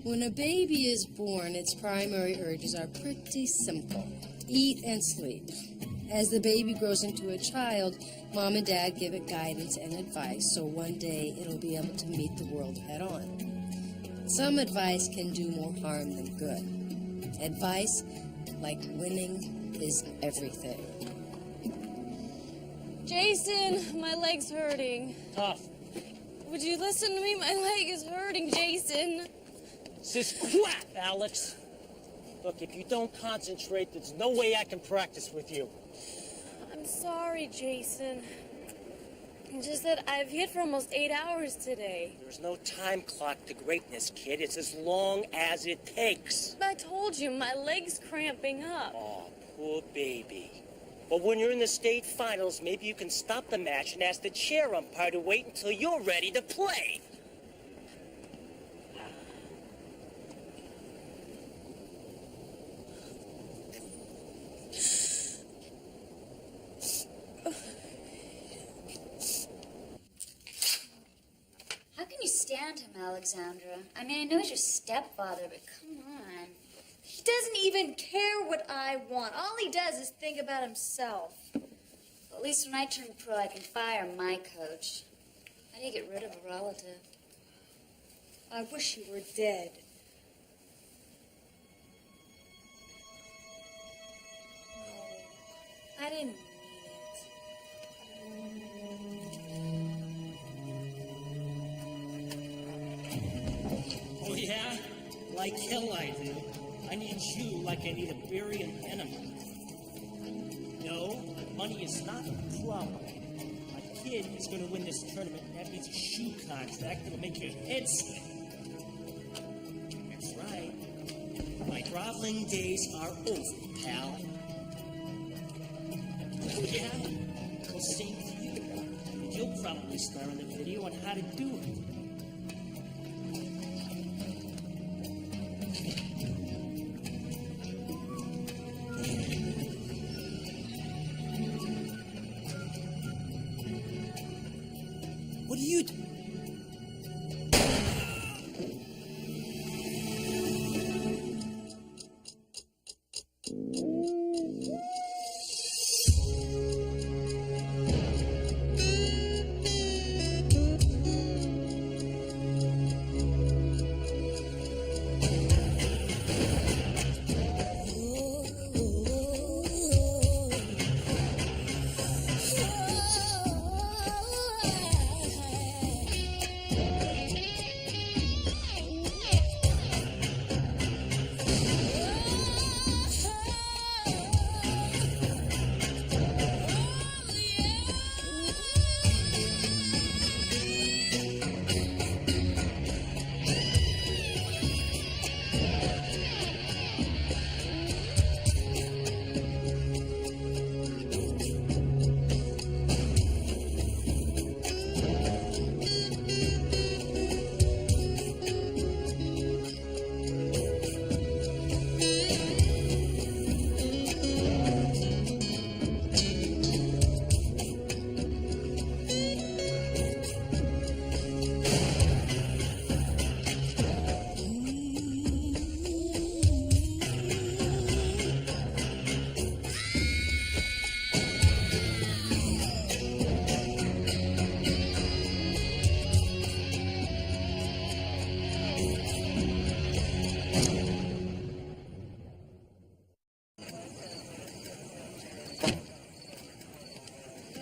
When a baby is born, its primary urges are pretty simple. Eat and sleep. As the baby grows into a child, Mom and Dad give it guidance and advice, so one day it'll be able to meet the world head on. Some advice can do more harm than good. Advice, like winning, is everything. Jason, my leg's hurting. Tough. Would you listen to me? My leg is hurting, Jason. This is crap, Alex. Look, if you don't concentrate, there's no way I can practice with you. I'm sorry, Jason. It's just that I've hit for almost 8 hours today. There's no time clock to greatness, kid. It's as long as it takes. But I told you, my leg's cramping up. Oh, poor baby. But when you're in the state finals, maybe you can stop the match and ask the chair umpire to wait until you're ready to play. How can you stand him, Alexandra? I mean, I know he's your stepfather, but come on. He doesn't even care what I want. All he does is think about himself. At least when I turn pro, I can fire my coach. How do you get rid of a relative? I wish he were dead. No, I didn't mean it. Oh, yeah? Like hell I do. I need you like I need a berry and enema. No, money is not a problem. My kid is going to win this tournament, and that means a shoe contract that'll make your head spin. That's right. My groveling days are over, pal. Oh, yeah? Well, same for you. And you'll probably star in the video on how to do it. What are you doing?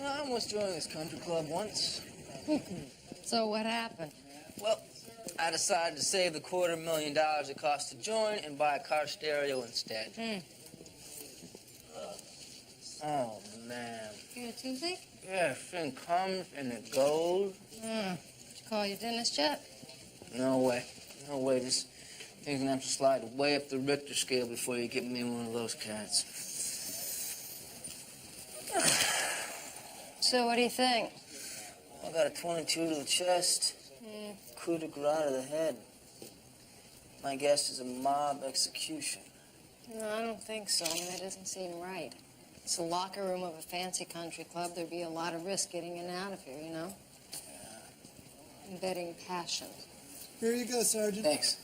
I almost joined this country club once. So what happened? Well, I decided to save the $250,000 it cost to join and buy a car stereo instead. Oh, man. You got a toothache? Yeah, thing comes and it goes. Did you call your dentist yet? No way. No way. This thing's gonna have to slide way up the Richter scale before you get me one of those cats. So what do you think? I got a 22 to the chest. Coup de grace to the head. My guess is a mob execution. No, I don't think so. I mean, that doesn't seem right. It's the locker room of a fancy country club. There'd be a lot of risk getting in and out of here, you know? Yeah. And betting passion. Here you go, Sergeant. Thanks.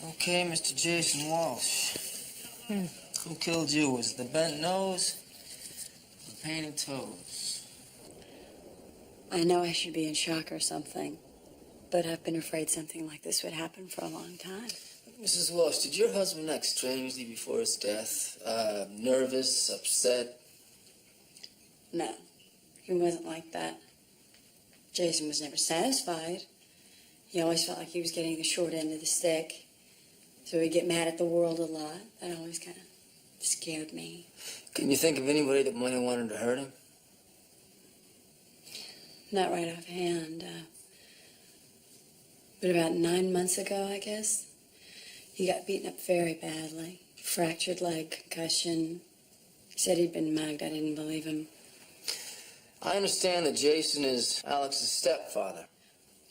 Okay, Mr. Jason Walsh. Who killed you? Was it the bent nose or the painted toes? I know I should be in shock or something, but I've been afraid something like this would happen for a long time. Mrs. Walsh, did your husband act strangely before his death? Nervous, upset? No, he wasn't like that. Jason was never satisfied. He always felt like he was getting the short end of the stick, so he'd get mad at the world a lot. That always kind of scared me. Can you think of anybody that might have wanted to hurt him? Not right offhand. But about 9 months ago, I guess, he got beaten up very badly. Fractured leg, concussion. He said he'd been mugged. I didn't believe him. I understand that Jason is Alex's stepfather.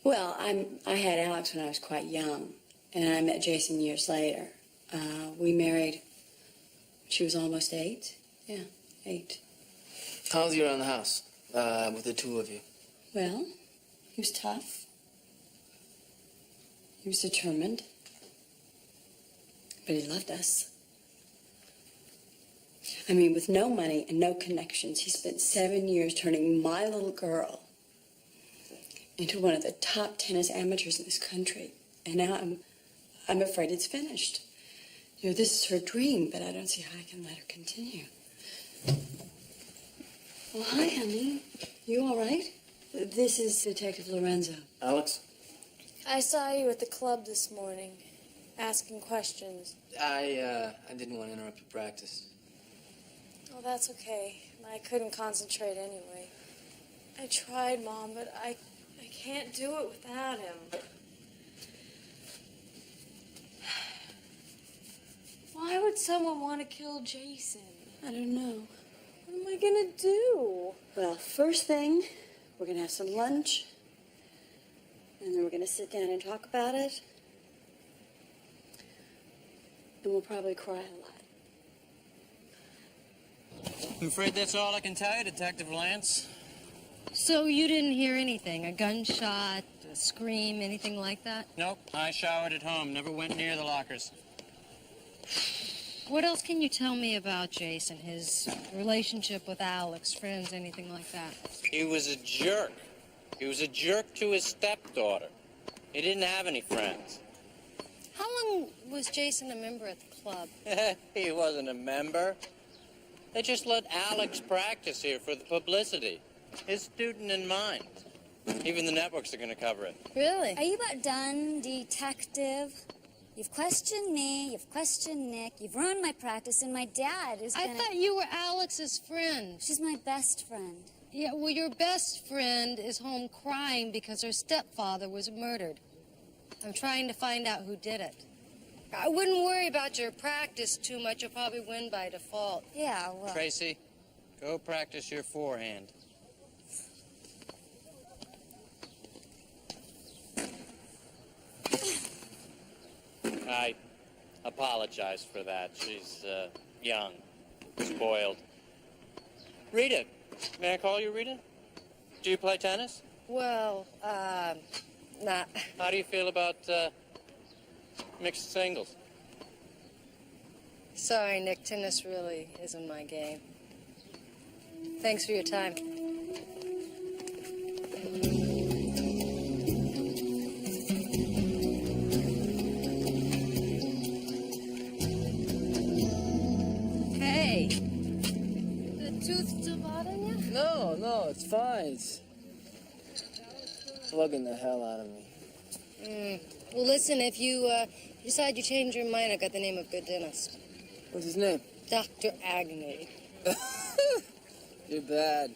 Well, I had Alex when I was quite young, and I met Jason years later. We married. She was almost 8. Yeah, 8. How's he around the house with the two of you? Well, he was tough. He was determined. But he loved us. I mean, with no money and no connections, he spent 7 years turning my little girl into one of the top tennis amateurs in this country. And now I'm afraid it's finished. You know, this is her dream, but I don't see how I can let her continue. Well, hi, honey. You all right? This is Detective Lorenzo. Alex? I saw you at the club this morning, asking questions. I didn't want to interrupt your practice. Oh, that's okay. I couldn't concentrate anyway. I tried, Mom, but I can't do it without him. Why would someone want to kill Jason? I don't know. What am I gonna do? Well, first thing, we're going to have some lunch. And then we're going to sit down and talk about it. And we'll probably cry a lot. I'm afraid that's all I can tell you, Detective Lance. So you didn't hear anything? A gunshot, a scream, anything like that? Nope, I showered at home, never went near the lockers. What else can you tell me about Jason? His relationship with Alex, friends, anything like that? He was a jerk. He was a jerk to his stepdaughter. He didn't have any friends. How long was Jason a member at the club? He wasn't a member. They just let Alex practice here for the publicity. His student in mind. Even the networks are going to cover it. Really? Are you about done, detective? You've questioned me, you've questioned Nick, you've ruined my practice, and my dad is I gonna... thought you were Alex's friend. She's my best friend. Yeah, well, your best friend is home crying because her stepfather was murdered. I'm trying to find out who did it. I wouldn't worry about your practice too much. You'll probably win by default. Yeah, well... Tracy, go practice your forehand. I apologize for that. She's young, spoiled. Rita, may I call you Rita? Do you play tennis? Well, not. How do you feel about mixed singles? Sorry, Nick. Tennis really isn't my game. Thanks for your time. Hey, the tooth still bothering you? No, it's fine. It's bugging the hell out of me. Well, listen, if you decide you change your mind, I got the name of a good dentist. What's his name? Dr. Agnew. You're bad.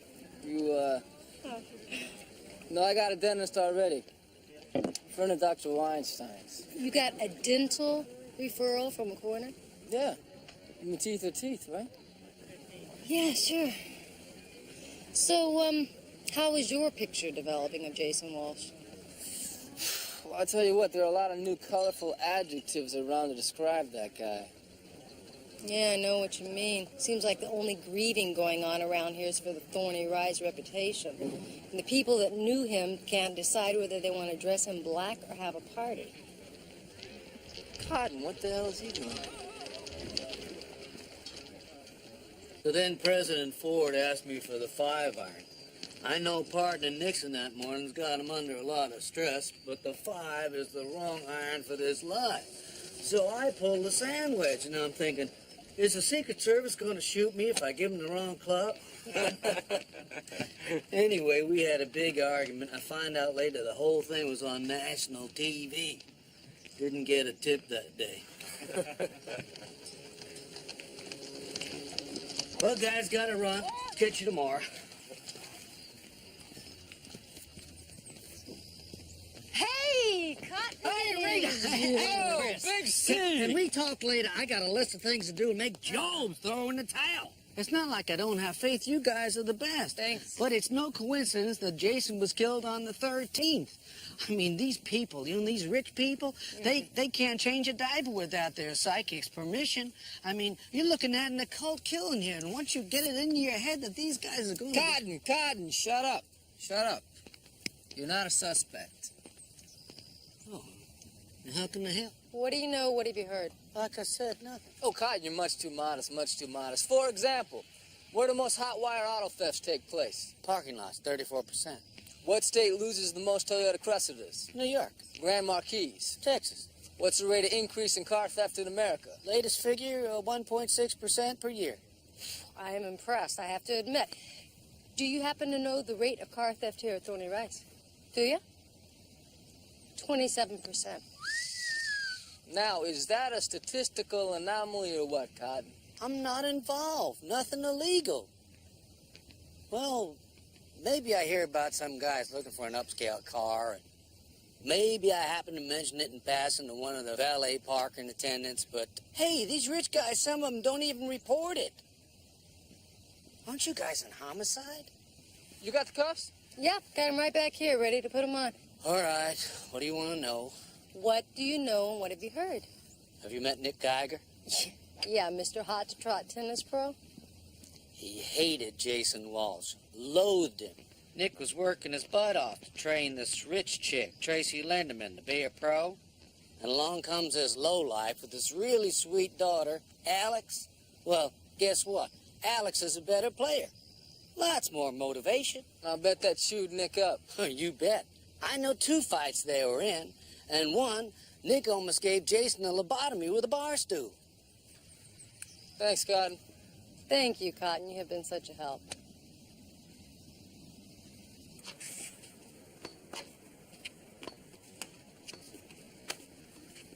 No, I got a dentist already. Friend of Dr. Weinstein's. You got a dental referral from a corner? Yeah. My teeth are teeth, right? Yeah, sure. So, how is your picture developing of Jason Walsh? Well, I'll tell you what, there are a lot of new colorful adjectives around to describe that guy. Yeah, I know what you mean. Seems like the only greeting going on around here is for the Thorny Rise reputation. And the people that knew him can't decide whether they want to dress him black or have a party. Cotton, what the hell is he doing? So then President Ford asked me for the 5-iron. I know partner Nixon that morning's got him under a lot of stress, but the 5 is the wrong iron for this lie. So I pulled the sandwich, and I'm thinking, is the Secret Service going to shoot me if I give them the wrong club? Anyway, we had a big argument. I find out later the whole thing was on national TV. Didn't get a tip that day. Well, guys, gotta run. Catch you tomorrow. Hey, Cotton! Hey, Hey, big C! Can we talk later? I got a list of things to do and make Job throw in the towel. It's not like I don't have faith. You guys are the best. Thanks. But it's no coincidence that Jason was killed on the 13th. I mean, these people, these rich people, they can't change a diaper without their psychic's permission. I mean, you're looking at an occult killing here, and once you get it into your head that these guys are going to... Cotton, shut up. Shut up. You're not a suspect. Oh, and how can I help? what do you know? What have you heard? Like I said, nothing. Oh, Cotton, you're much too modest, much too modest. For example, where do most hot wire auto thefts take place? Parking lots, 34%. What state loses the most Toyota Cressiders? New York. Grand Marquis. Texas. What's the rate of increase in car theft in America? Latest figure, 1.6% per year. I am impressed, I have to admit. Do you happen to know the rate of car theft here at Thorny Rice? Do you? 27%. Now, is that a statistical anomaly or what, Cotton? I'm not involved. Nothing illegal. Well, maybe I hear about some guys looking for an upscale car, and maybe I happen to mention it in passing to one of the valet parking attendants, but hey, these rich guys, some of them don't even report it. Aren't you guys in homicide? You got the cuffs? Yep, got him right back here, ready to put him on. All right, what do you want to know? What do you know and what have you heard? Have you met Nick Geiger? Yeah, Mr. Hot to Trot tennis pro? He hated Jason Walsh, loathed him. Nick was working his butt off to train this rich chick, Tracy Lindemann, to be a pro. And along comes this lowlife with this really sweet daughter, Alex. Well, guess what? Alex is a better player. Lots more motivation. I bet that chewed Nick up. You bet. I know 2 fights they were in, and one, Nick almost gave Jason a lobotomy with a bar stool. Thanks, Cotton. Thank you, Cotton. You have been such a help.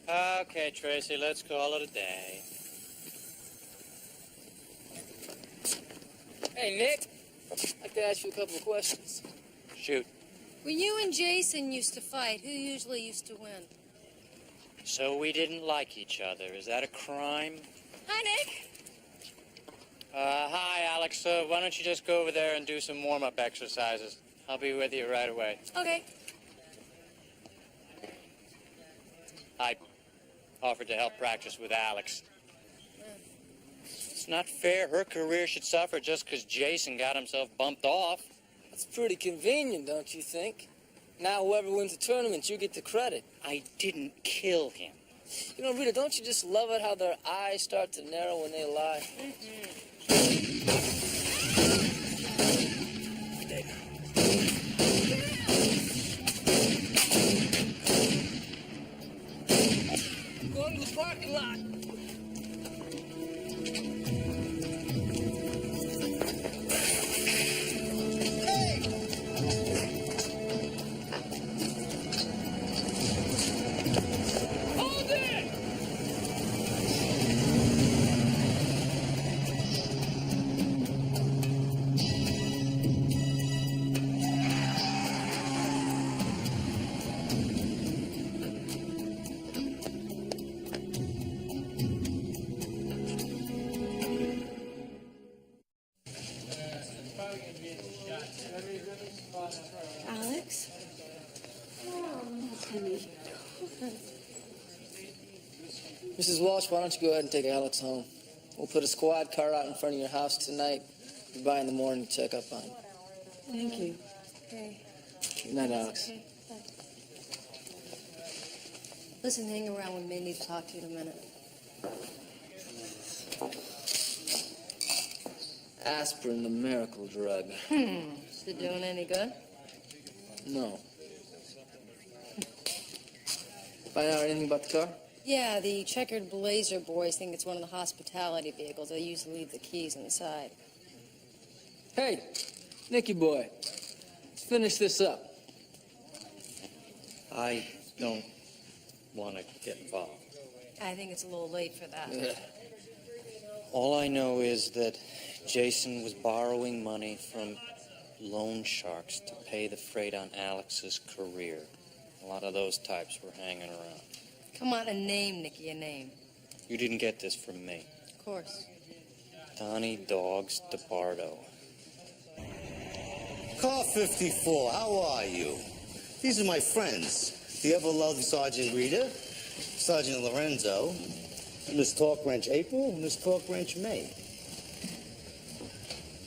Okay, Tracy, let's call it a day. Hey, Nick. I'd like to ask you a couple of questions. Shoot. When you and Jason used to fight, who usually used to win? So we didn't like each other. Is that a crime? Hi, Nick. Hi, Alex. Why don't you just go over there and do some warm-up exercises? I'll be with you right away. Okay. I offered to help practice with Alex. It's not fair her career should suffer just because Jason got himself bumped off. That's pretty convenient, don't you think? Now whoever wins the tournament, you get the credit. I didn't kill him. You know, Rita, don't you just love it how their eyes start to narrow when they lie? Going to the parking lot. Alex? Oh, honey. Mrs. Walsh, why don't you go ahead and take Alex home? We'll put a squad car out in front of your house tonight. Be by in the morning to check up on you. Thank you. Okay. Good night, Alex. Okay. Bye. Listen, hang around with me. I need to talk to you in a minute. Aspirin, the miracle drug. Is it doing any good? No. Find out anything about the car? Yeah, the checkered Blazer boys think it's one of the hospitality vehicles. They usually leave the keys inside. Hey, Nicky boy, let's finish this up. I don't want to get involved. I think it's a little late for that. Yeah. All I know is that Jason was borrowing money from loan sharks to pay the freight on Alex's career. A lot of those types were hanging around. Come on, a name, Nicky, a name. You didn't get this from me. Of course. Donnie Dogs DeBardo. Car 54, how are you? These are my friends. The ever-loved Sergeant Rita, Sergeant Lorenzo, Miss Talk Wrench April, and Miss Talk Wrench May.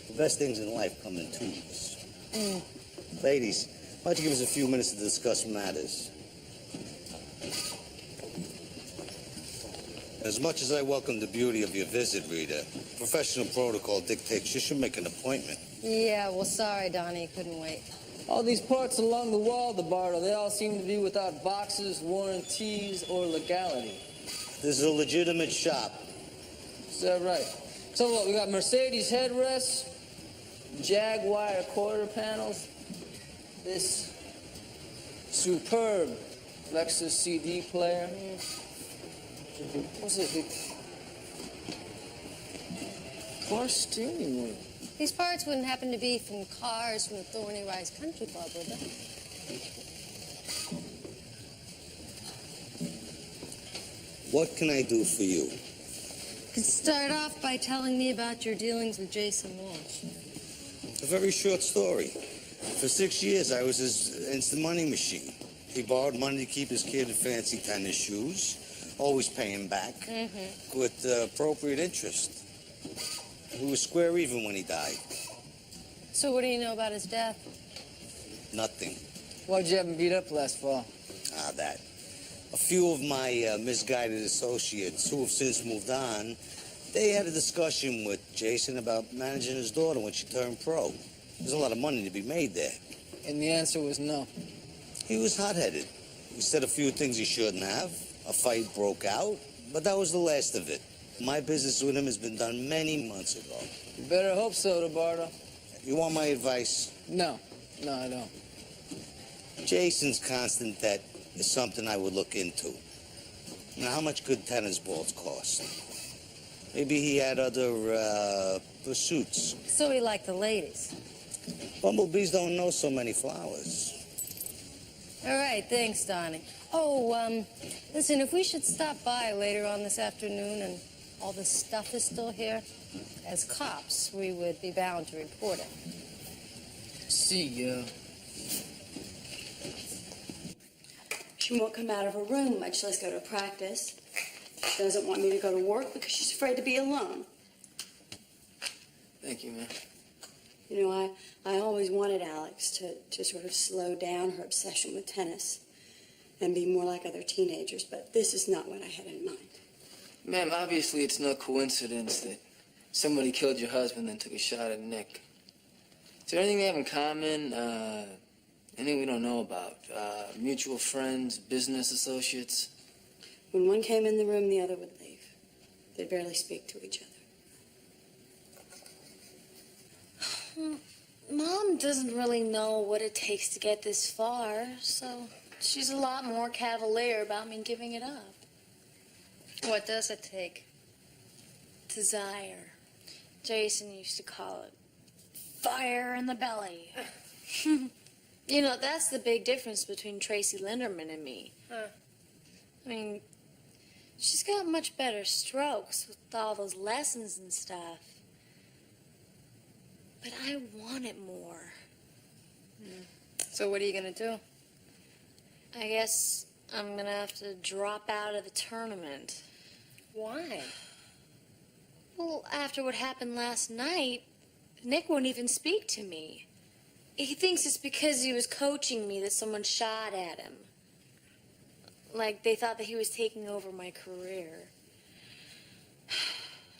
The best things in life come in twos. Ladies, why don't you give us a few minutes to discuss matters? As much as I welcome the beauty of your visit, Rita, professional protocol dictates you should make an appointment. Yeah, well, sorry, Donnie, couldn't wait. All these parts along the wall, DeBardo, they all seem to be without boxes, warranties, or legality. This is a legitimate shop. Is that right? So what, we got Mercedes headrests, Jaguar quarter panels, this superb Lexus CD player. What's it? Car steering wheel. These parts wouldn't happen to be from cars from the Thorny Rise Country Club, would they? What can I do for you? You could start off by telling me about your dealings with Jason Walsh. A very short story. For 6 years, I was his instant money machine. He borrowed money to keep his kid in fancy tennis shoes, always paying back with appropriate interest. We were square even when he died. So what do you know about his death? Nothing. Why'd you have him beat up last fall? That. A few of my misguided associates who have since moved on, they had a discussion with Jason about managing his daughter when she turned pro. There's a lot of money to be made there. And the answer was no. He was hot-headed. He said a few things he shouldn't have. A fight broke out, but that was the last of it. My business with him has been done many months ago. You better hope so, DeBardo. You want my advice? No, I don't. Jason's constant debt is something I would look into. Now, how much could tennis balls cost? Maybe he had other pursuits. So he liked the ladies. Bumblebees don't know so many flowers. All right, thanks, Donnie. Oh, listen, if we should stop by later on this afternoon and all this stuff is still here, as cops, we would be bound to report it. See ya. She won't come out of her room, much less go to practice. She doesn't want me to go to work because she's afraid to be alone. Thank you, man. You know, I always wanted Alex to sort of slow down her obsession with tennis and be more like other teenagers, but this is not what I had in mind. Ma'am, obviously it's no coincidence that somebody killed your husband and took a shot at Nick. Is there anything they have in common? Anything we don't know about? Mutual friends, business associates? When one came in the room, the other would leave. They'd barely speak to each other. Mom doesn't really know what it takes to get this far, so she's a lot more cavalier about me giving it up. What does it take? Desire. Jason used to call it fire in the belly. You know, that's the big difference between Tracy Linderman and me. Huh. I mean, she's got much better strokes with all those lessons and stuff. But I want it more. So what are you going to do? I guess I'm going to have to drop out of the tournament. Why? Well, after what happened last night, Nick won't even speak to me. He thinks it's because he was coaching me that someone shot at him. Like they thought that he was taking over my career.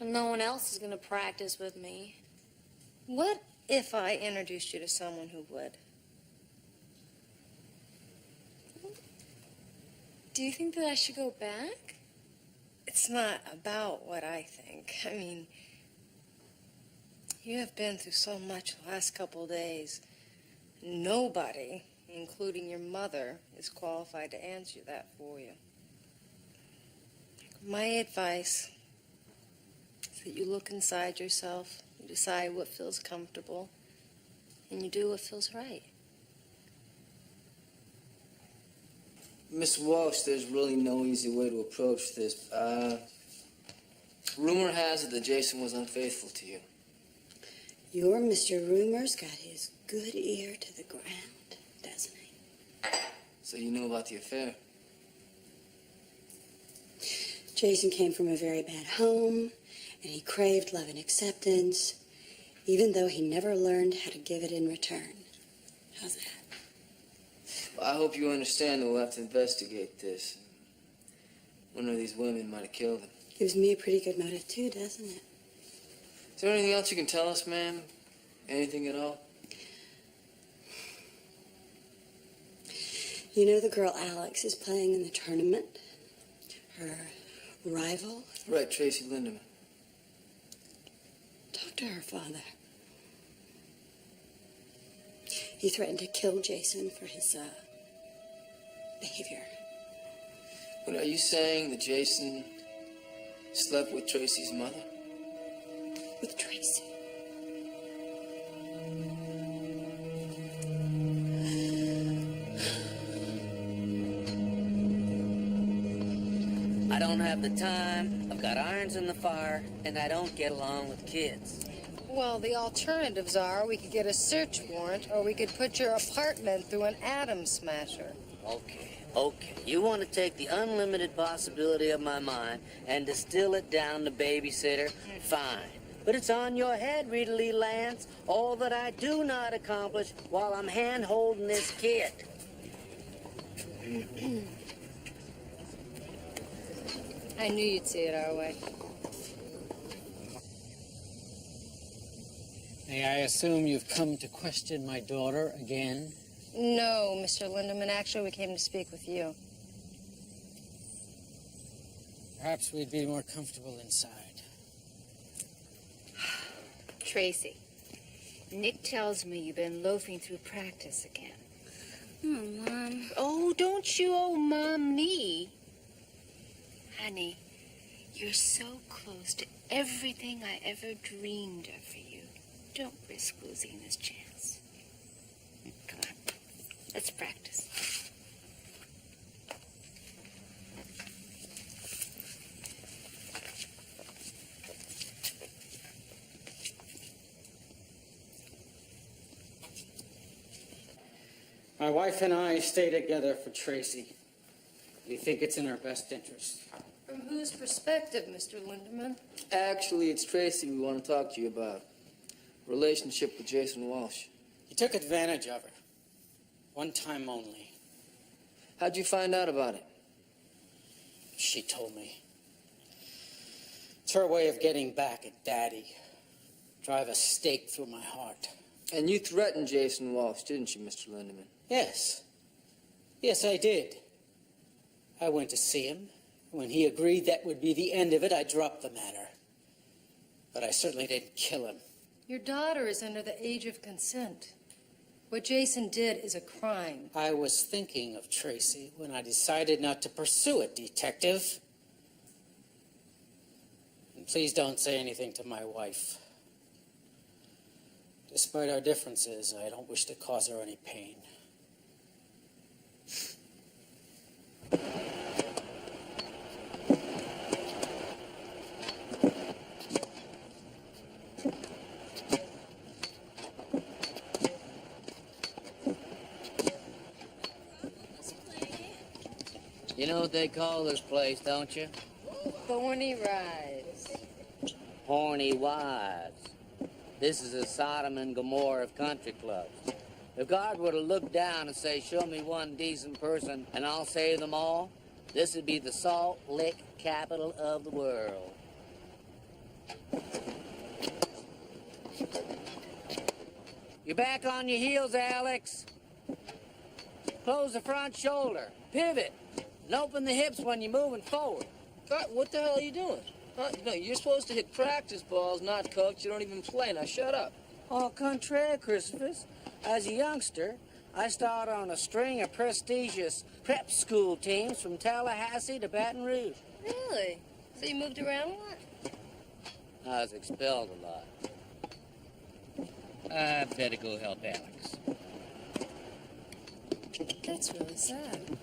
And no one else is going to practice with me. What if I introduced you to someone who would? Do you think that I should go back? It's not about what I think. I mean, you have been through so much the last couple of days. Nobody, including your mother, is qualified to answer that for you. My advice is that you look inside yourself, you decide what feels comfortable, and you do what feels right. Miss Walsh, there's really no easy way to approach this. Rumor has it that Jason was unfaithful to you. Your Mr. Rumor's got his good ear to the ground, doesn't he? So you knew about the affair? Jason came from a very bad home, and he craved love and acceptance, even though he never learned how to give it in return. How's that? Well, I hope you understand that we'll have to investigate this. One of these women might have killed him. Gives me a pretty good motive, too, doesn't it? Is there anything else you can tell us, ma'am? Anything at all? You know the girl Alex is playing in the tournament? Her rival? Right, Tracy Lindemann. Talk to her father. He threatened to kill Jason for his behavior. But are you saying that Jason slept with Tracy's mother? With Tracy. I don't have the time, I've got irons in the fire, and I don't get along with kids. Well, the alternatives are we could get a search warrant or we could put your apartment through an atom smasher. Okay. You want to take the unlimited possibility of my mind and distill it down to babysitter? Fine. But it's on your head, Rita Lee Lance, all that I do not accomplish while I'm hand-holding this kid. I knew you'd see it our way. May I assume you've come to question my daughter again? No, Mr. Lindemann. Actually, we came to speak with you. Perhaps we'd be more comfortable inside. Tracy, Nick tells me you've been loafing through practice again. Oh, Mom. Oh, don't you owe Mom me. Honey, you're so close to everything I ever dreamed of for you. Don't risk losing this chance. Come on, let's practice. My wife and I stay together for Tracy. We think it's in her best interest. From whose perspective, Mr. Lindemann? Actually, it's Tracy we want to talk to you about. Relationship with Jason Walsh. He took advantage of her. One time only. How'd you find out about it? She told me. It's her way of getting back at Daddy. Drive a stake through my heart. And you threatened Jason Walsh, didn't you, Mr. Lindemann? Yes. Yes, I did. I went to see him. When he agreed that would be the end of it, I dropped the matter. But I certainly didn't kill him. Your daughter is under the age of consent. What Jason did is a crime. I was thinking of Tracy when I decided not to pursue it, Detective. And please don't say anything to my wife. Despite our differences, I don't wish to cause her any pain. You know what they call this place, don't you? Thorny Rides. Horny wives. This is a Sodom and Gomorrah of country clubs. If God were to look down and say, show me one decent person and I'll save them all, This would be the Salt Lick capital of the world. You're back on your heels, Alex. Close the front shoulder. Pivot. And open the hips when you're moving forward. God, what the hell are you doing? Huh? No, you're supposed to hit practice balls, not coach. You don't even play. Now shut up. Au contraire, Christopher. As a youngster, I started on a string of prestigious prep school teams from Tallahassee to Baton Rouge. Really? So you moved around a lot? I was expelled a lot. I better go help Alex. That's really sad.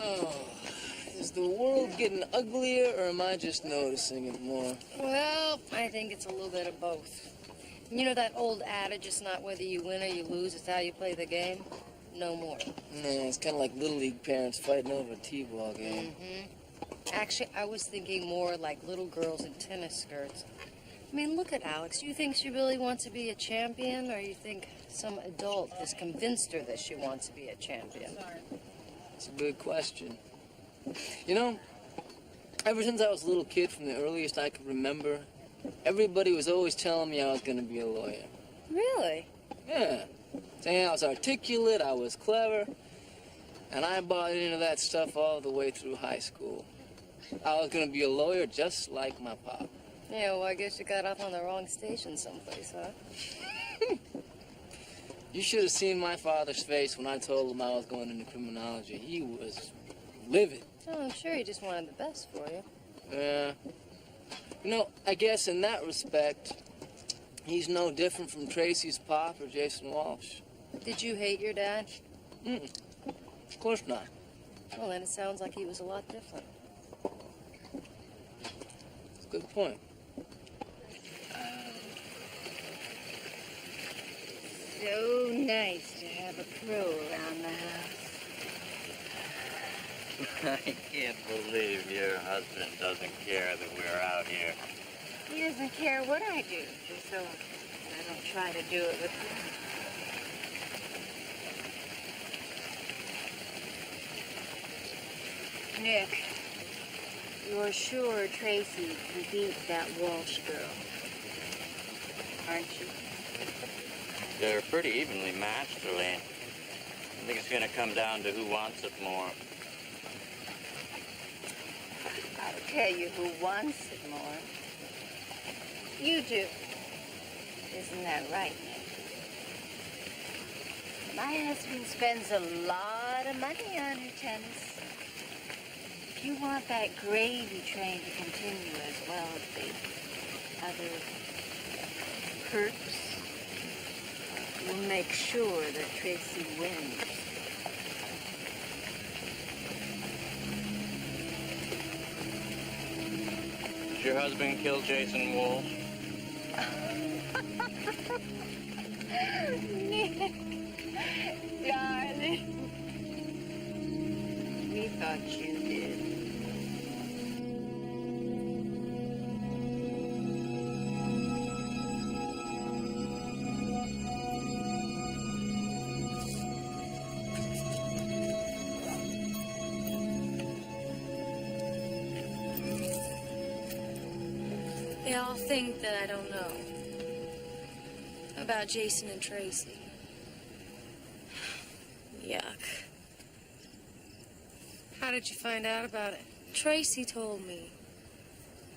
Oh, is the world getting uglier, or am I just noticing it more? Well, I think it's a little bit of both. You know that old adage, it's not whether you win or you lose, it's how you play the game? No more. Yeah, it's kind of like Little League parents fighting over a T-ball game. Actually, I was thinking more like little girls in tennis skirts. I mean, look at Alex. Do you think she really wants to be a champion, or you think some adult has convinced her that she wants to be a champion? It's a good question. You know, ever since I was a little kid, from the earliest I could remember, everybody was always telling me I was going to be a lawyer. Really? Yeah. Saying I was articulate, I was clever, and I bought into that stuff all the way through high school. I was going to be a lawyer just like my pop. Yeah, well, I guess you got off on the wrong station someplace, huh? You should have seen my father's face when I told him I was going into criminology. He was livid. Oh, I'm sure he just wanted the best for you. Yeah. You know, I guess in that respect, he's no different from Tracy's pop or Jason Walsh. Did you hate your dad? Of course not. Well, then it sounds like he was a lot different. That's a good point. So nice to have a pro around the house. I can't believe your husband doesn't care that we're out here. He doesn't care what I do, just so I don't try to do it with him. Nick, you're sure Tracy can beat that Walsh girl, aren't you? They're pretty evenly matched, Elaine. I think it's going to come down to who wants it more. I'll tell you who wants it more. You do. Isn't that right, Nick? My husband spends a lot of money on her tennis. If you want that gravy train to continue as well as the other perks, we'll make sure that Tracy wins. Did your husband kill Jason Walsh? Nick, darling, we thought you did. They all think that I don't know about Jason and Tracy. Yuck. How did you find out about it? Tracy told me.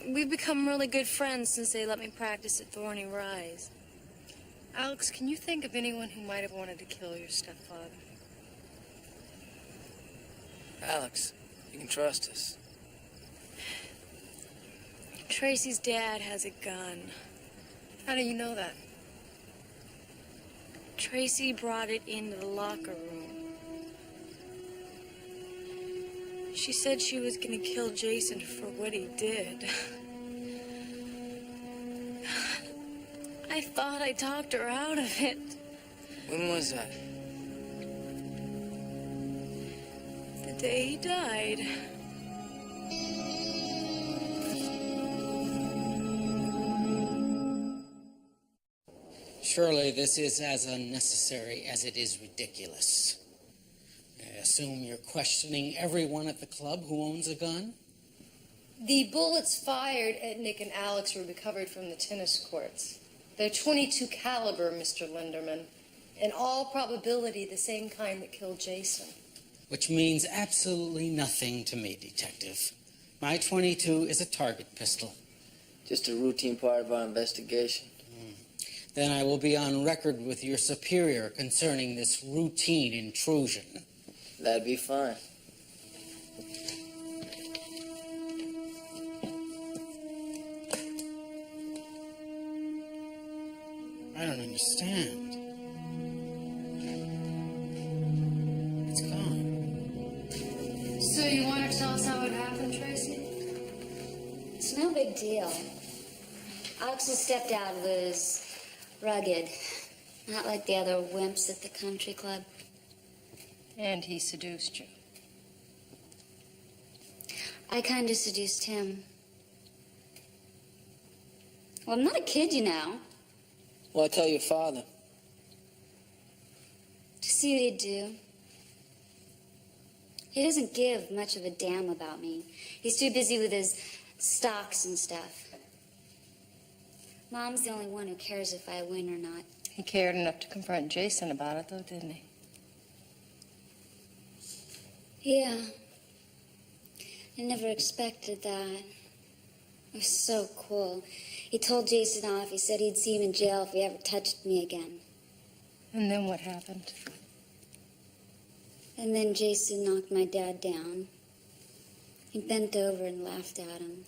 We've become really good friends since they let me practice at Thorny Rise. Alex, can you think of anyone who might have wanted to kill your stepfather? Alex, you can trust us. Tracy's dad has a gun. How do you know that? Tracy brought it into the locker room. She said she was gonna kill Jason for what he did. I thought I talked her out of it. When was that? The day he died. Surely this is as unnecessary as it is ridiculous. I assume you're questioning everyone at the club who owns a gun? The bullets fired at Nick and Alex were recovered from the tennis courts. They're .22 caliber, Mr. Linderman. In all probability, the same kind that killed Jason. Which means absolutely nothing to me, Detective. My .22 is a target pistol. Just a routine part of our investigation. Then I will be on record with your superior concerning this routine intrusion. That'd be fine. I don't understand. It's gone. So you want to tell us how it happened, Tracy? It's no big deal. Alex's stepdad was rugged, not like the other wimps at the country club. And he seduced you. I kind of seduced him. Well, I'm not a kid, you know. Well, I tell your father. To see what he'd do. He doesn't give much of a damn about me. He's too busy with his stocks and stuff. Mom's the only one who cares if I win or not. He cared enough to confront Jason about it, though, didn't he? Yeah. I never expected that. It was so cool. He told Jason off. He said he'd see him in jail if he ever touched me again. And then what happened? And then Jason knocked my dad down. He bent over and laughed at him.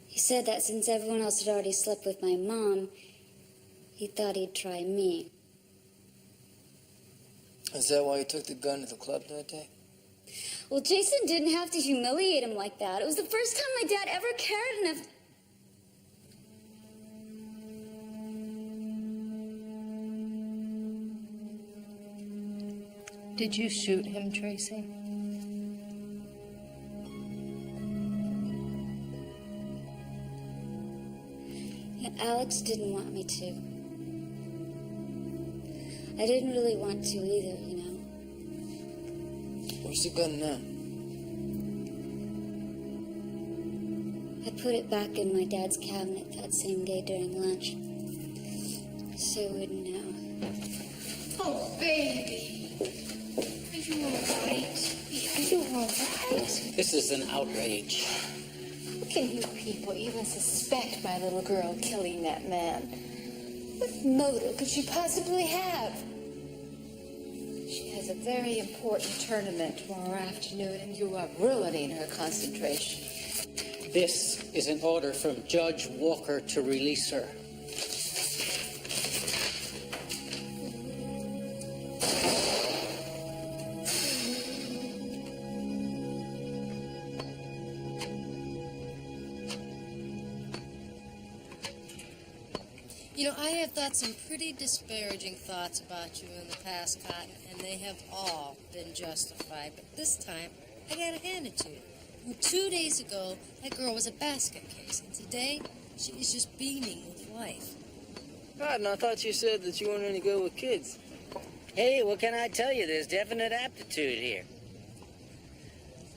He said that since everyone else had already slept with my mom, he thought he'd try me. Is that why you took the gun to the club that day? Well, Jason didn't have to humiliate him like that. It was the first time my dad ever cared enough. Did you shoot him, Tracy? Yeah, Alex didn't want me to. I didn't really want to either, you know. Where's the gun now? I put it back in my dad's cabinet that same day during lunch. So he wouldn't know. Oh, baby. Are you all right? Are you all right? This is an outrage. How can you people even suspect my little girl killing that man? What motive could she possibly have? She has a very important tournament tomorrow afternoon, and you are ruining her concentration. This is an order from Judge Walker to release her. You know, I have thought some pretty disparaging thoughts about you in the past, Cotton, and they have all been justified. But this time, I gotta hand it to you. 2 days ago, that girl was a basket case, and today, she is just beaming with life. God, and I thought you said that you weren't any good with kids. Hey, what can I tell you? There's definite aptitude here.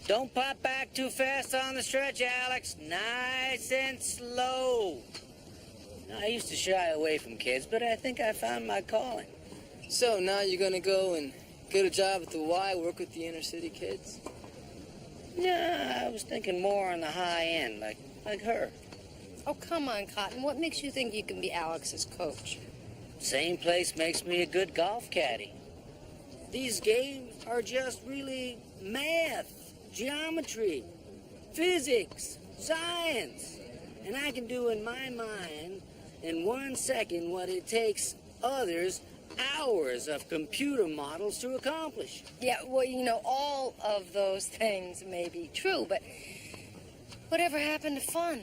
Don't pop back too fast on the stretch, Alex. Nice and slow. I used to shy away from kids, but I think I found my calling. So now you're gonna go and get a job at the Y, work with the inner city kids? Yeah, I was thinking more on the high end, like her. Oh, come on, Cotton. What makes you think you can be Alex's coach? Same place makes me a good golf caddy. These games are just really math, geometry, physics, science. And I can do in my mind in 1 second what it takes others hours of computer models to accomplish. Yeah, well, you know, all of those things may be true, but whatever happened to fun?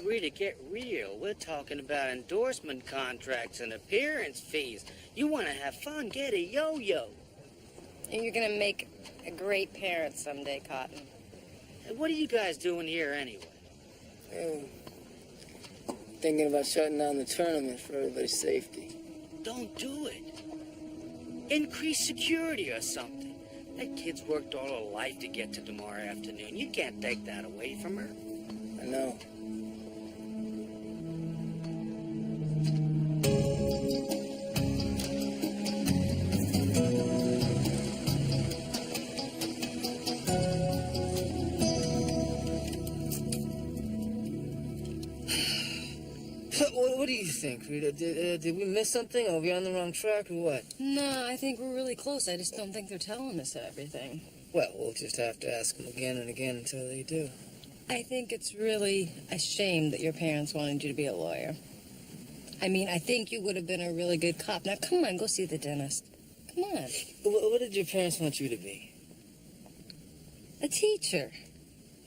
Rita, get real. We're talking about endorsement contracts and appearance fees. You want to have fun, get a yo-yo. And you're going to make a great parent someday, Cotton. Hey, what are you guys doing here anyway? Thinking about shutting down the tournament for everybody's safety. Don't do it. Increase security or something. That kid's worked all her life to get to tomorrow afternoon. You can't take that away from her. I know. What do you think, Rita? Did we miss something? Are we on the wrong track or what? No, I think we're really close. I just don't think they're telling us everything. Well, we'll just have to ask them again and again until they do. I think it's really a shame that your parents wanted you to be a lawyer. I mean, I think you would have been a really good cop. Now, come on, go see the dentist. Come on. What did your parents want you to be? A teacher.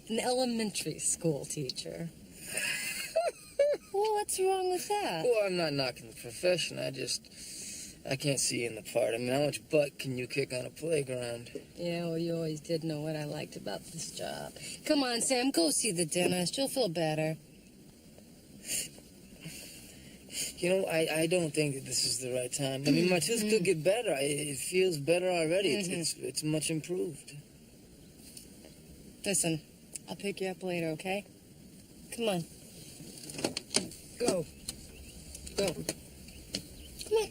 An elementary school teacher. Well, what's wrong with that? Well, I'm not knocking the profession. I can't see you in the part. I mean, how much butt can you kick on a playground? Yeah, well, you always did know what I liked about this job. Come on, Sam, go see the dentist. You'll feel better. You know, I don't think that this is the right time. I mean, my tooth could get better. It feels better already. It's much improved. Listen, I'll pick you up later, okay? Come on. Go. Go. Come on.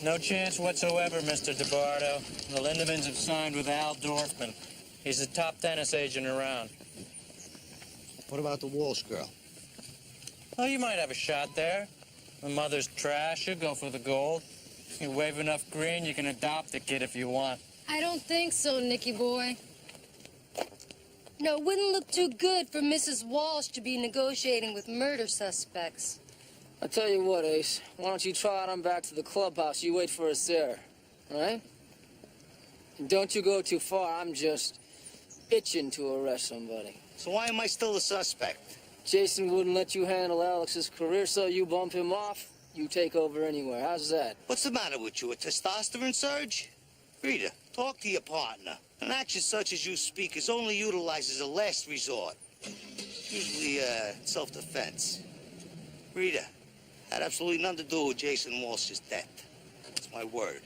No chance whatsoever, Mr. DeBardo. The Lindemans have signed with Al Dorfman. He's the top tennis agent around. What about the Walsh girl? Oh, you might have a shot there. The mother's trash. You go for the gold. You wave enough green, you can adopt the kid if you want. I don't think so, Nicky boy. No, it wouldn't look too good for Mrs. Walsh to be negotiating with murder suspects. I'll tell you what, Ace. Why don't you trot on back to the clubhouse? You wait for us there, all right? And don't you go too far. I'm just itching to arrest somebody. So why am I still the suspect? Jason wouldn't let you handle Alex's career, so you bump him off. You take over anywhere. How's that? What's the matter with you, a testosterone surge? Rita, talk to your partner. An action such as you speak is only utilized as a last resort. Usually, self-defense. Rita, had absolutely nothing to do with Jason Walsh's death. That's my word.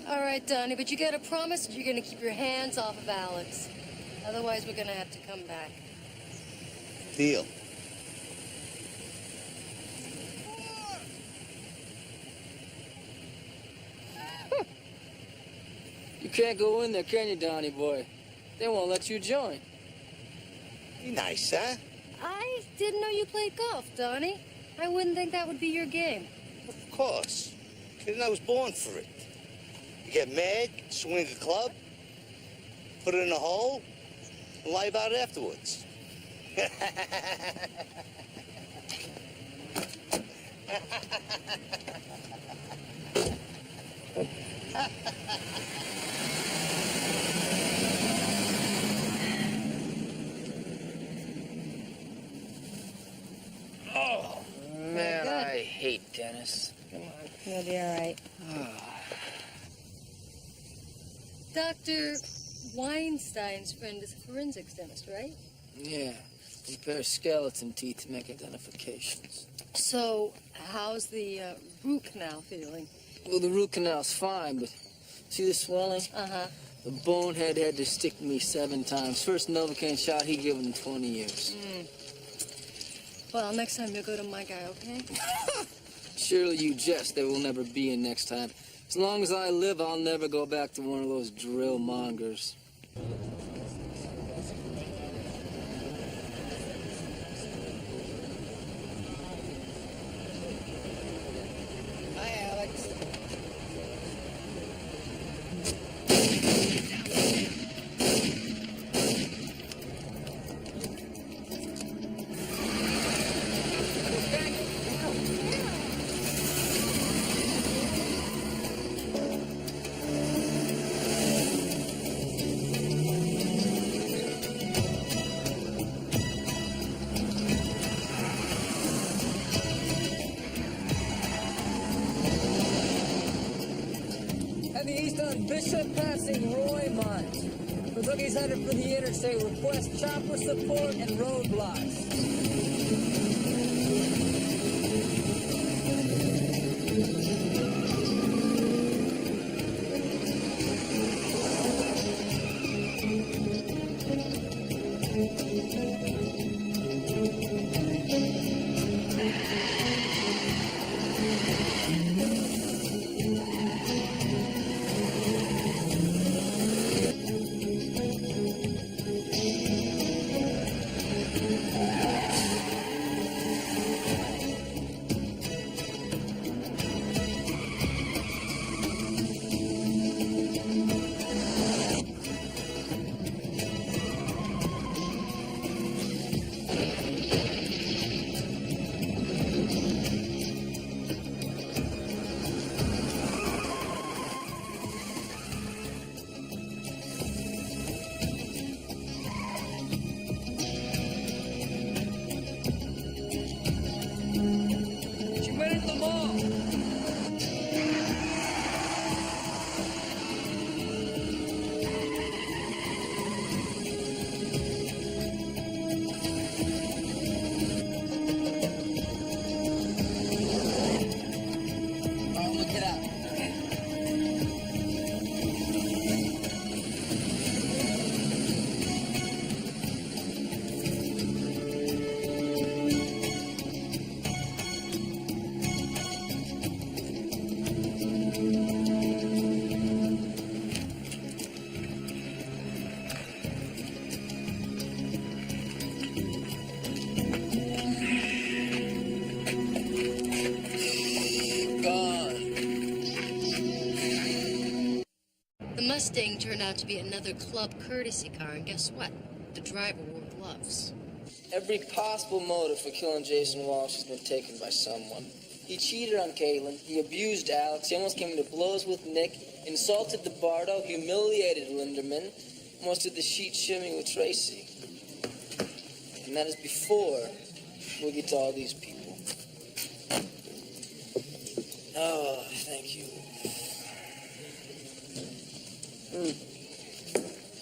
All right, Donnie, but you gotta promise that you're gonna keep your hands off of Alex. Otherwise, we're gonna have to come back. Deal. You can't go in there, can you, Donnie boy? They won't let you join. Be nice, huh? I didn't know you played golf, Donnie. I wouldn't think that would be your game. Of course. Kid, and I was born for it. You get mad, swing a club, put it in a hole, and lie about it afterwards. Oh, man, I hate tennis. Come on, you'll be all right. Dr. Weinstein's friend is a forensics dentist, right? Yeah, compare skeleton teeth to make identifications. So, how's the root canal feeling? Well, the root canal's fine, but see the swelling? Uh-huh. The bonehead had to stick me 7 times. First Novocaine shot, he gave him 20 years. Well, next time you'll go to my guy, okay? Surely you jest there will never be a next time. As long as I live, I'll never go back to one of those drill mongers. Hi, Alex. Heavy east on Bishop, passing Roymont. Looks like he's headed for the interstate. Request chopper support and roadblocks. She went into the mall. I'm gonna get out. The Mustang turned out to be another club courtesy car, and guess what? The driver wore gloves. Every possible motive for killing Jason Walsh has been taken by someone. He cheated on Caitlin, he abused Alex, he almost came to blows with Nick, insulted DeBardo, humiliated Linderman, almost did the sheet shimmy with Tracy. And that is before we'll get to all these people. Oh, thank you.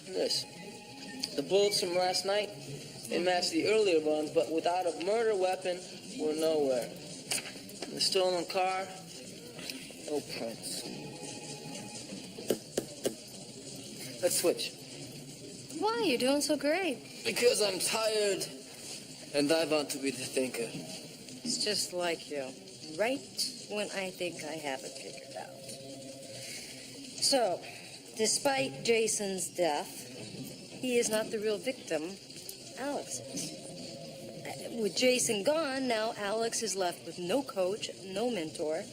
This. The bullets from last night, they match the earlier ones, but without a murder weapon, we're nowhere. The stolen car, no prints. Let's switch. Why? You're doing so great. Because I'm tired, and I want to be the thinker. It's just like you. Right when I think I have it figured out. So, despite Jason's death, he is not the real victim. Alex is. With Jason gone, now Alex is left with no coach, no mentor.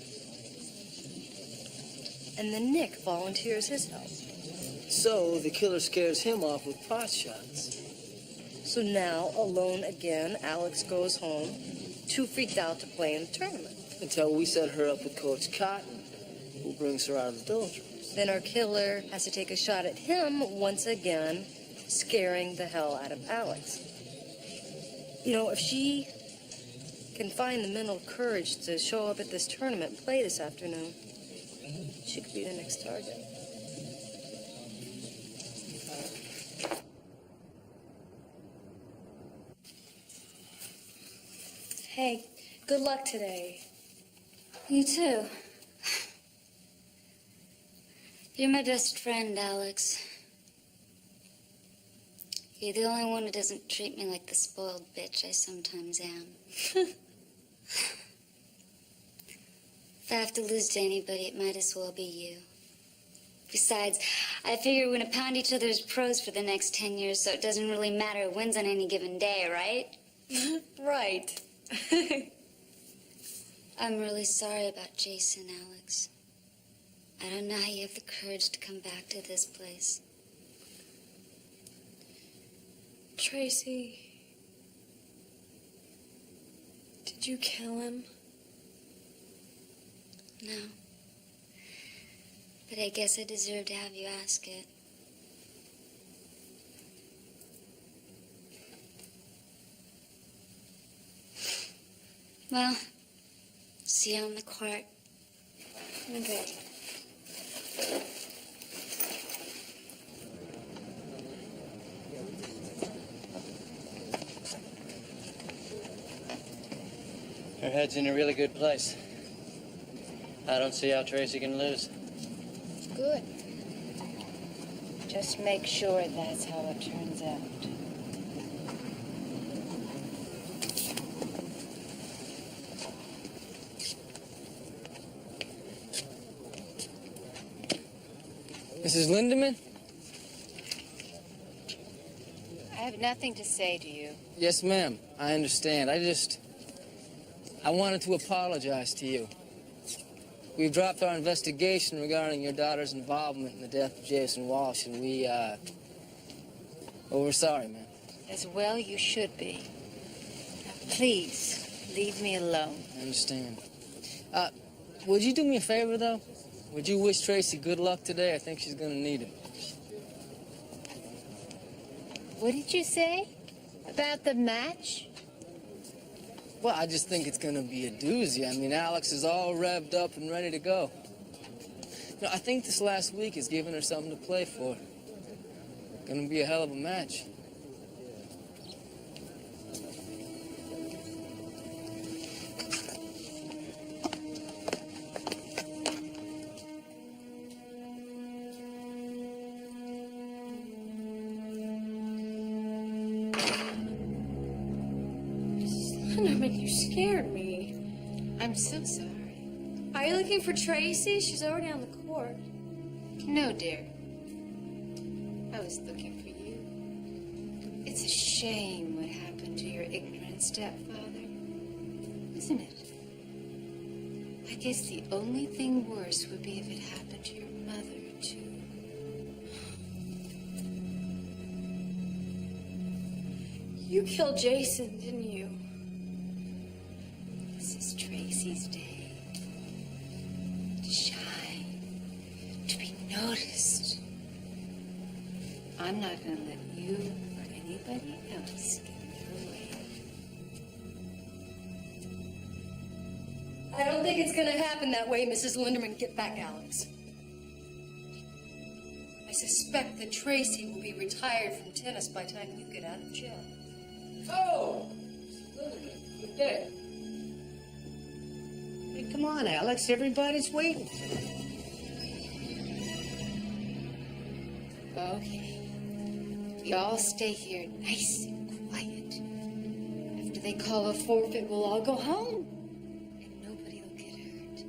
And then Nick volunteers his help. So the killer scares him off with pot shots. So now, alone again, Alex goes home, too freaked out to play in the tournament. Until we set her up with Coach Cotton, who brings her out of the doldrums. Then our killer has to take a shot at him once again, scaring the hell out of Alex. You know, if she can find the mental courage to show up at this tournament and play this afternoon, she could be the next target. Hey, good luck today. You too. You're my best friend, Alex. You're the only one who doesn't treat me like the spoiled bitch I sometimes am. If I have to lose to anybody, it might as well be you. Besides, I figure we're going to pound each other's pros for the next 10 years, so it doesn't really matter who wins on any given day, right? Right. I'm really sorry about Jason, Alex. I don't know how you have the courage to come back to this place. Tracy, did you kill him? No. But I guess I deserve to have you ask it. Well, see you on the court. Okay. head's in a really good place. I don't see how Tracy can lose. Good. Just make sure that's how it turns out. Mrs. Lindemann? I have nothing to say to you. Yes, ma'am. I understand. I wanted to apologize to you. We've dropped our investigation regarding your daughter's involvement in the death of Jason Walsh, and well, we're sorry, ma'am. As well you should be. Now, please, leave me alone. I understand. Would you do me a favor, though? Would you wish Tracy good luck today? I think she's gonna need it. What did you say? About the match? Well, I just think it's gonna be a doozy. I mean, Alex is all revved up and ready to go. You know, I think this last week has given her something to play for. Gonna be a hell of a match. Linderman, you scared me. I'm so sorry. Are you looking for Tracy? She's already on the court. No, dear. I was looking for you. It's a shame what happened to your ignorant stepfather. Isn't it? I guess the only thing worse would be if it happened to your mother, too. You killed Jason, didn't you? This is Tracy's day. To shine. To be noticed. I'm not going to let you or anybody else get in her way. I don't think it's going to happen that way, Mrs. Linderman. Get back, Alex. I suspect that Tracy will be retired from tennis by the time you get out of jail. Oh! Linderman, you're dead. Hey, come on, Alex. Everybody's waiting. Okay. We all stay here nice and quiet. After they call a forfeit, we'll all go home. And nobody will get hurt.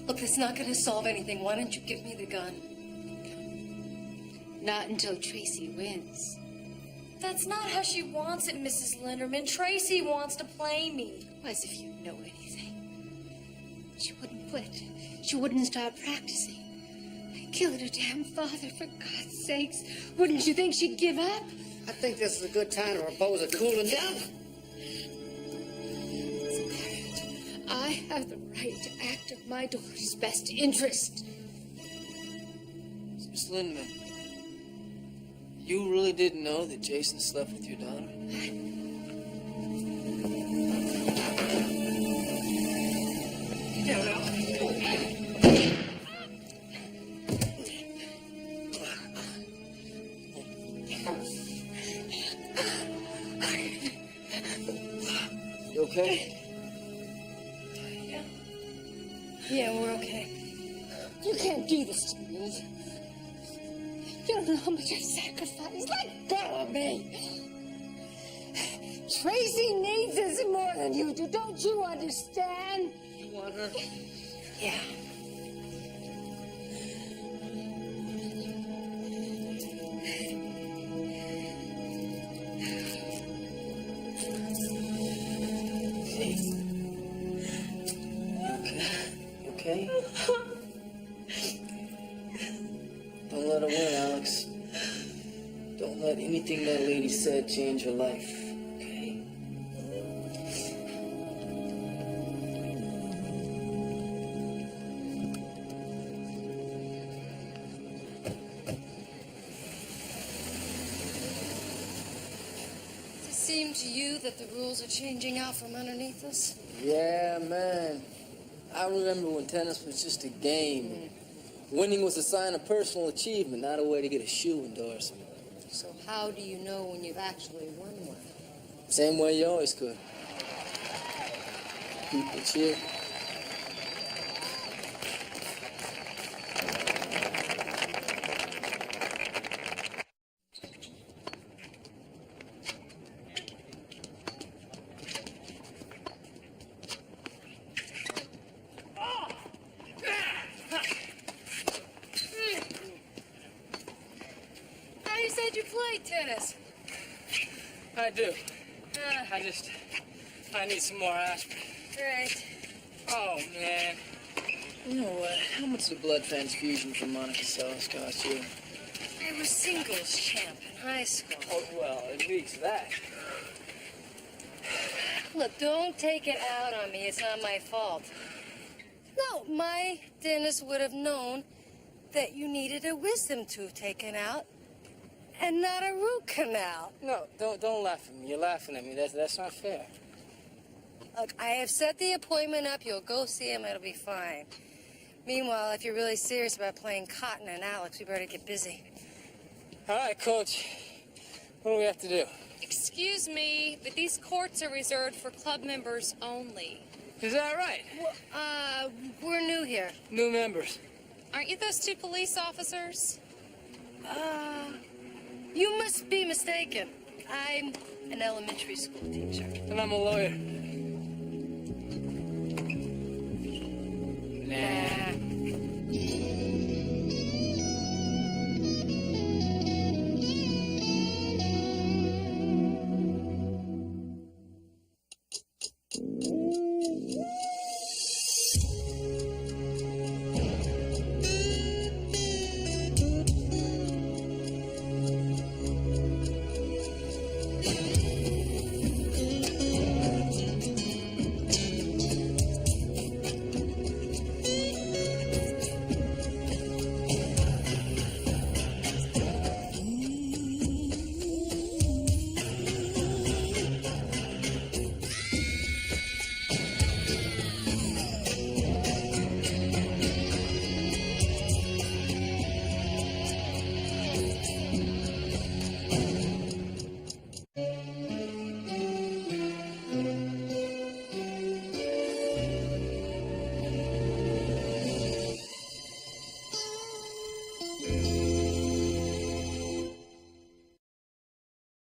Look, that's not going to solve anything. Why don't you give me the gun? Not until Tracy wins. That's not how she wants it, Mrs. Linderman. Tracy wants to play me. As if you know anything. She wouldn't quit. She wouldn't stop practicing. I killed her damn father, for God's sakes. Wouldn't you think she'd give up? I think this is a good time to propose a cooling down. As a parent, I have the right to act in my daughter's best interest. Miss Lindemann, you really didn't know that Jason slept with your daughter? You okay? Yeah, we're okay. You can't do this to me. You don't know how much I've sacrificed. Let go of me. Tracy needs this more than you do. Don't you understand? You want her? Yeah. Okay? Don't let her win, Alex. Don't let anything that lady said change your life, okay? Does it seem to you that the rules are changing out from underneath us? Yeah, man. I remember when tennis was just a game. Winning was a sign of personal achievement, not a way to get a shoe endorsement. So how do you know when you've actually won one? Same way you always could. people cheer. You said you played tennis. I do. I need some more aspirin. Right. Oh, man. You know what? How much did a blood transfusion from Monica Seles cost you? I was singles champ in high school. Oh, well, it beats that. Look, don't take it out on me. It's not my fault. No, my dentist would have known that you needed a wisdom tooth taken out and not a root canal. No, don't laugh at me. You're laughing at me. That's not fair. Look, I have set the appointment up. You'll go see him. It'll be fine. Meanwhile, if you're really serious about playing Cotton and Alex, we better get busy. All right, Coach. What do we have to do? Excuse me, but these courts are reserved for club members only. Is that right? Well, we're new here. New members. Aren't you those two police officers? You must be mistaken. I'm an elementary school teacher. And I'm a lawyer.